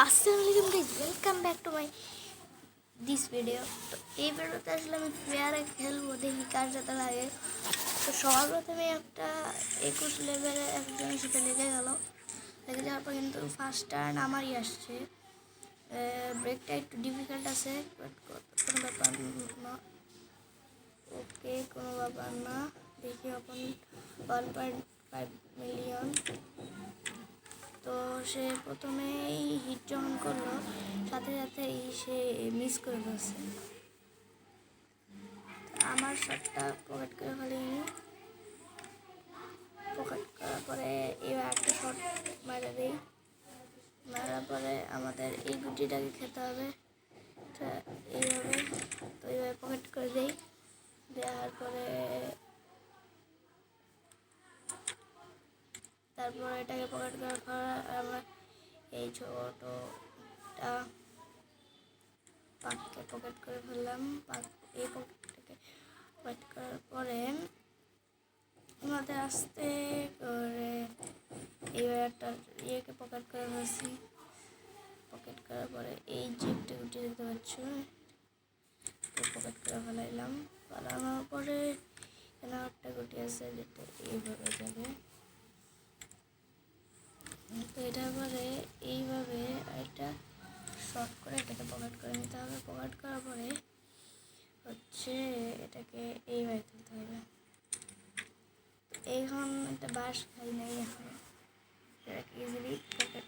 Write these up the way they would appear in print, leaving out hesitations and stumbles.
আসসালামু আলাইকুম guys, welcome back to my this video. তো এই ভিডিওতে আসলে আমি ফেয়ারে খেলবো, দেখি কার সাথে লাগে। তো সবার প্রথমে একটা 21 লেভেলে একজনের সাথে লেগে যাওয়ার পর কিন্তু ফার্স্ট টার্ন আমারই আসছে। ব্রেকটা একটু ডিফিকাল্ট আছে, বাট কোনো ব্যাপার না। ওকে, কোনো ব্যাপার না। দেখি এখন 1.5 মিলিয়ন। তো সে প্রথমেই হিট যখন করলো, সাথে সাথেই সে মিস করে ফেলছে। আমার শটটা পকেট করে ফেলিনি। পকেট করার পরে এবার একটা শট মারা দিই। মারার পরে আমাদের এই গুটিটাকে খেতে হবে। এইভাবে তো এইভাবে পকেট করে দিই। দেওয়ার পরে তারপরে এটাকে পকেট করার পর আমরা এই ছোটটা পাককে পকেট করে ফেললাম। এই পকেটটাকে পকেট করার পরে আমাদের আস্তে করে এইবার একটা ইয়েকে পকেট করে ফেলছি। পকেট করার পরে এই যে একটা গুটি দেখতে পাচ্ছ, পকেট করে ফেলাইলাম। ফেলানোর পরে এখানে একটা গুটি আছে যেটা এইভাবে যাবে। তো এটার পরে এইভাবে একটা শর্ট করে এটাকে পকেট করে নিতে হবে। পকেট করার পরে হচ্ছে এটাকে এইভাবে তুলতে হবে। এখন একটা বাঁশ খাই নাই, এখন এটাকে ইজিলি পকেট।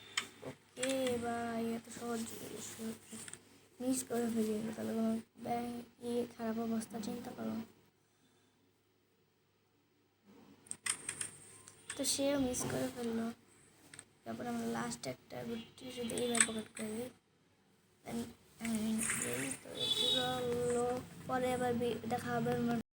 ওকে, বা এত সহজ মিস করে ফেলি, তাহলে কোনো খারাপ অবস্থা চিন্তা করো। তো সেও মিস করে ফেললো। তারপর আমরা লাস্ট একটা গুটি যদি এইভাবে পকেট করে দিই, তো পরে আবার দেখা হবে।